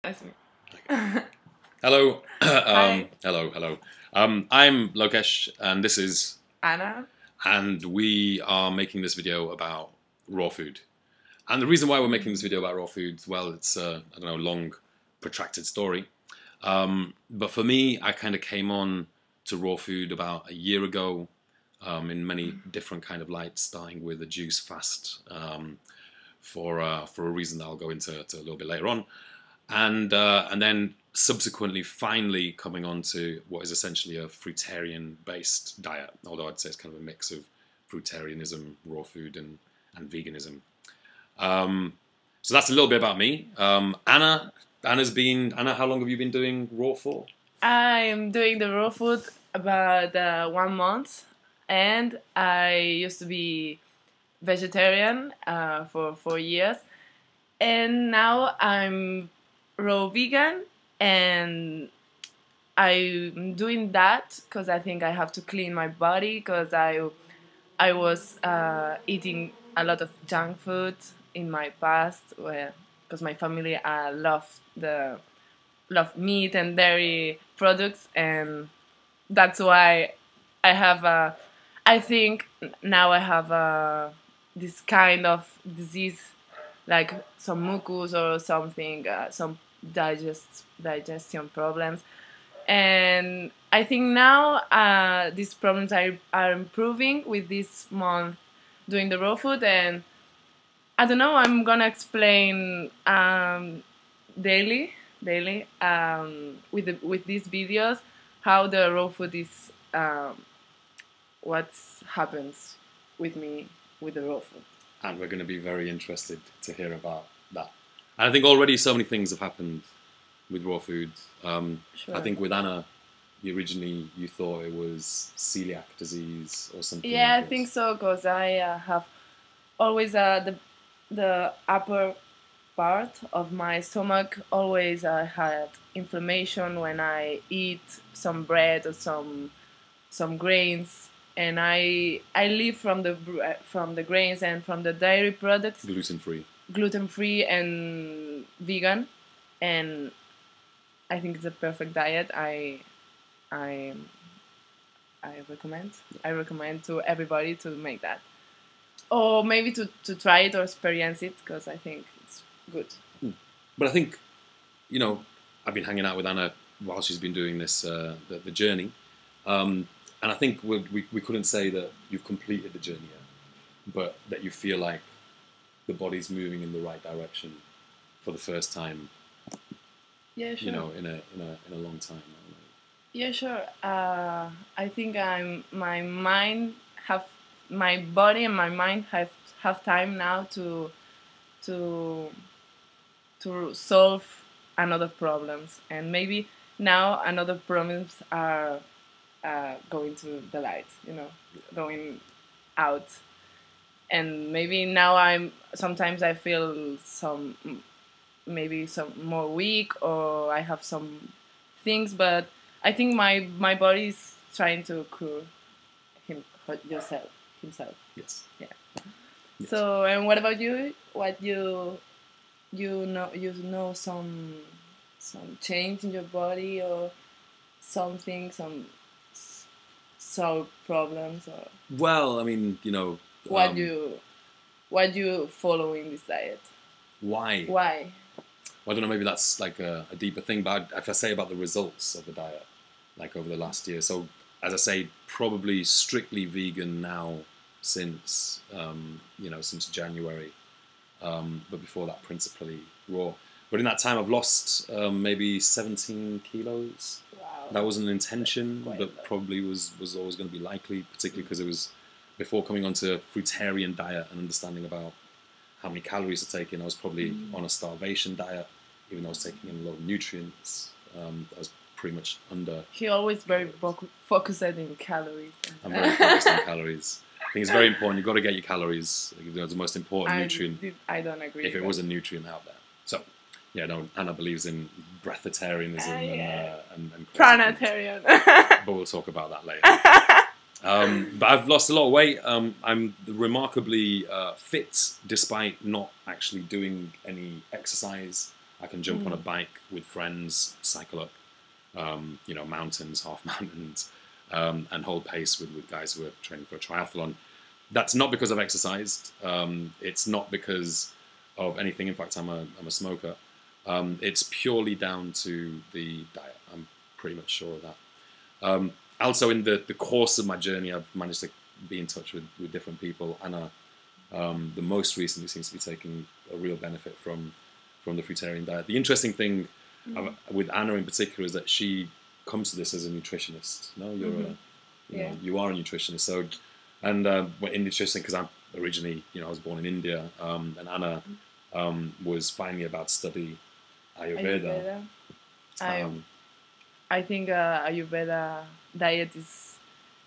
That's me. Okay. Hello. Hi, hello. I'm Lokesh, and this is, Anna. and we are making this video about raw food. And the reason why we're making this video about raw food, well, it's I don't know, long, protracted story. But for me, I kind of came on to raw food about a year ago, in many different kind of lights, starting with a juice fast, for a reason that I'll go into a little bit later on. And then subsequently, finally coming on to what is essentially a fruitarian-based diet, although I'd say it's kind of a mix of fruitarianism, raw food, and veganism. So that's a little bit about me. Anna, how long have you been doing raw for? I'm doing the raw food about 1 month, and I used to be vegetarian for 4 years, and now I'm raw vegan, and I'm doing that because I think I have to clean my body because I was eating a lot of junk food in my past, where because my family love meat and dairy products, and that's why I have I think now I have this kind of disease, like some mucus or something, some digestion problems, and I think now these problems are improving with this month doing the raw food. And I don't know, I'm gonna explain daily with these videos how the raw food is, what happens with me with the raw food. And we're going to be very interested to hear about that. And I think already so many things have happened with raw food. Sure. I think with Anna, you thought it was celiac disease or something. Yeah, like I think this. so, because I have always the upper part of my stomach always had inflammation when I eat some bread or some grains, and I live from the grains and from the dairy products, gluten free and vegan, and I think it's a perfect diet. I I recommend to everybody to make that, or maybe to try it or experience it, because I think it's good. But I think, I've been hanging out with Anna while she's been doing this, the journey. And I think we couldn't say that you've completed the journey yet, but that you feel like the body's moving in the right direction for the first time. Yeah, sure. In a long time. Yeah, sure. I think my body and my mind have time now to solve another problems, and maybe now another problems are going to the light, going out, and maybe now sometimes I feel maybe some more weak, or I have some things, but I think my body is trying to cure him himself. Yes. Yeah. Yes. So, and what about you? What you know some change in your body, or something, solve problems, or Well, I mean, what you follow in this diet? why? Why? Well, I don't know, maybe that's like a deeper thing, but if I say about the results of the diet, like over the last year, so as I say, probably strictly vegan now since, since January, but before that, principally raw. But in that time, I've lost maybe 17 kilos. Wow. That wasn't an intention, Quite a but lot. probably was always going to be likely, particularly because it was before coming onto a fruitarian diet and understanding about how many calories to take in. I was probably on a starvation diet, even though I was taking in a lot of nutrients. I was pretty much under. He always very focused in calories. I'm very focused on calories. I think it's very important. You've got to get your calories. It's the most important nutrient. I don't agree. If it was a nutrient out there. So, yeah, no, Anna believes in breatharianism and planetarian. But we'll talk about that later. But I've lost a lot of weight. I'm remarkably fit despite not actually doing any exercise. I can jump on a bike with friends, cycle up, mountains, half mountains, and hold pace with guys who are training for a triathlon. That's not because I've exercised. It's not because of anything. In fact, I'm a smoker. It's purely down to the diet. I'm pretty much sure of that. Also, in the course of my journey, I've managed to be in touch with different people. Anna, the most recently, seems to be taking a real benefit from the fruitarian diet. The interesting thing with Anna in particular is that she comes to this as a nutritionist. No, you are a nutritionist. So, and in nutrition, because I'm originally, I was born in India, and Anna was finally about to study Ayurveda. I think Ayurveda diet is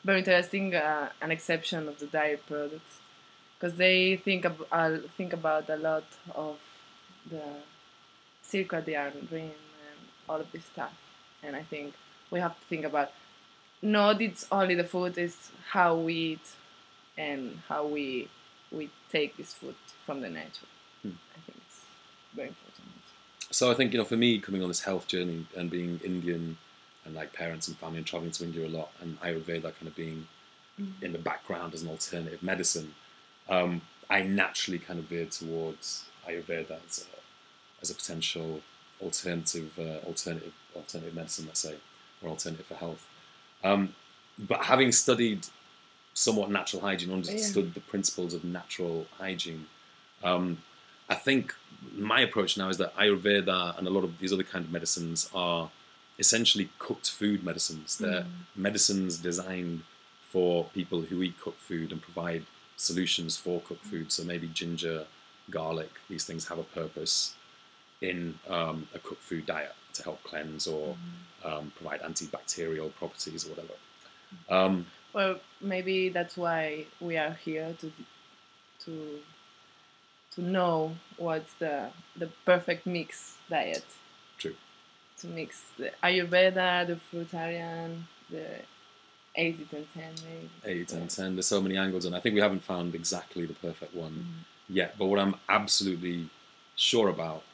very interesting, an exception of the diet products, because they think about a lot of the circadian rhythm and all of this stuff, and I think we have to think about not it's only the food, it's how we eat and how we take this food from the nature. I think it's very important. So I think, for me, coming on this health journey and being Indian and like parents and family and traveling to India a lot, and Ayurveda kind of being in the background as an alternative medicine, I naturally kind of veered towards Ayurveda as a potential alternative medicine, let's say, or alternative for health. But having studied somewhat natural hygiene, understood the principles of natural hygiene, I think my approach now is that Ayurveda and a lot of these other kind of medicines are essentially cooked food medicines. They're medicines designed for people who eat cooked food and provide solutions for cooked food. So maybe ginger, garlic, these things have a purpose in a cooked food diet to help cleanse or provide antibacterial properties or whatever. Well, maybe that's why we are here to know what's the perfect mix diet. True. To mix the Ayurveda, the fruitarian, the 80-10 maybe. 80-10. There's so many angles, and I think we haven't found exactly the perfect one yet. But what I'm absolutely sure about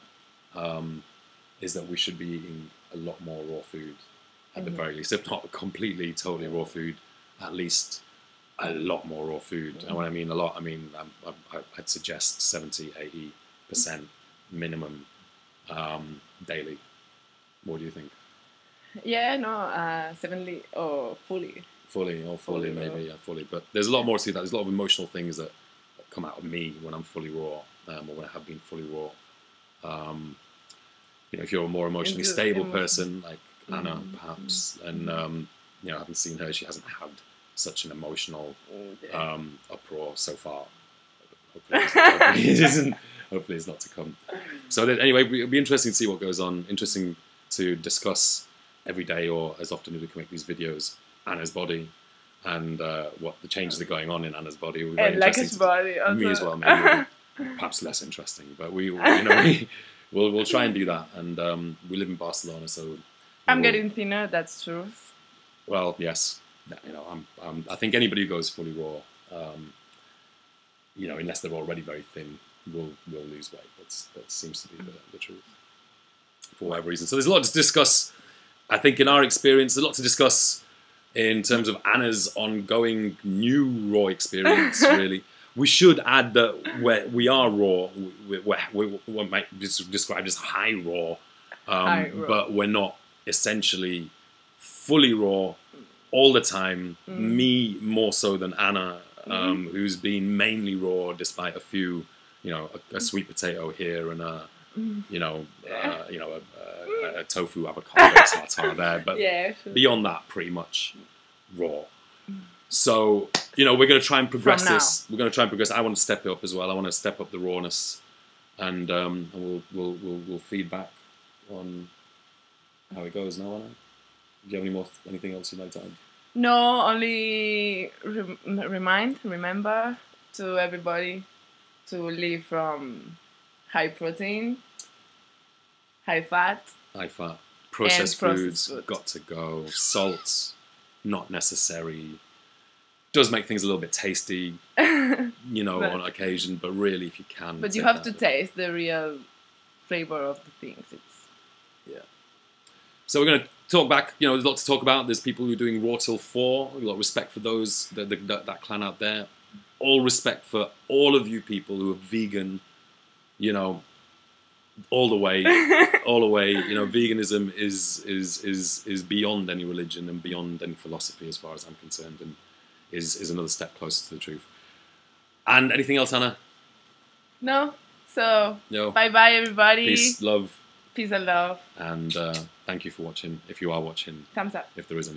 is that we should be eating a lot more raw food, at the very least, if not completely, totally raw food, at least a lot more raw food. And when I mean a lot, I mean I'd suggest 70-80% minimum daily. What do you think? Yeah, no, 70 or fully. Fully, maybe, yeah, fully. But there's a lot more to that. There's a lot of emotional things that come out of me when I'm fully raw, or when I have been fully raw. If you're a more emotionally stable person, like Anna, perhaps, and having seen her, she hasn't had such an emotional uproar so far. Hopefully it's not to come. So anyway, it'll be interesting to see what goes on. Interesting to discuss every day or as often as we can make these videos, Anna's body and what the changes are going on in Anna's body. And like his body. Also. Me as well, maybe. Perhaps less interesting, but we'll try and do that. And we live in Barcelona, so I'm getting thinner. That's true. Well, yes. I think anybody who goes fully raw, unless they're already very thin, will lose weight. That seems to be the truth, for whatever reason. So there's a lot to discuss. I think in our experience, there's a lot to discuss in terms of Anna's ongoing new raw experience. Really, we should add that we are raw. We might be described as high raw, but we're not essentially fully raw all the time. Me more so than Anna, who's been mainly raw despite a few, a sweet potato here and a tofu avocado tartare there, but beyond that, pretty much raw. So we're going to try and progress this. We're going to try and progress. I want to step it up as well. I want to step up the rawness, and we'll feedback on how it goes. Now, Anna, do you have anything else you'd like to add? No, only remember to everybody to live from high protein, high fat, processed foods, got to go. Salts, not necessary. Does make things a little bit tasty, on occasion, but really, if you can. But you have to taste the real flavor of the things. It's Yeah. So we're going to talk back. You know, there's a lot to talk about. There's people who are doing raw till 4. We've got respect for those, that clan out there. All respect for all of you people who are vegan, you know, all the way, all the way. You know, veganism is beyond any religion and beyond any philosophy, as far as I'm concerned, and is another step closer to the truth. And anything else, Hannah? no. So No. bye bye everybody. Peace, love, Peace and love. and thank you for watching. If you are watching, Thumbs up. if there isn't.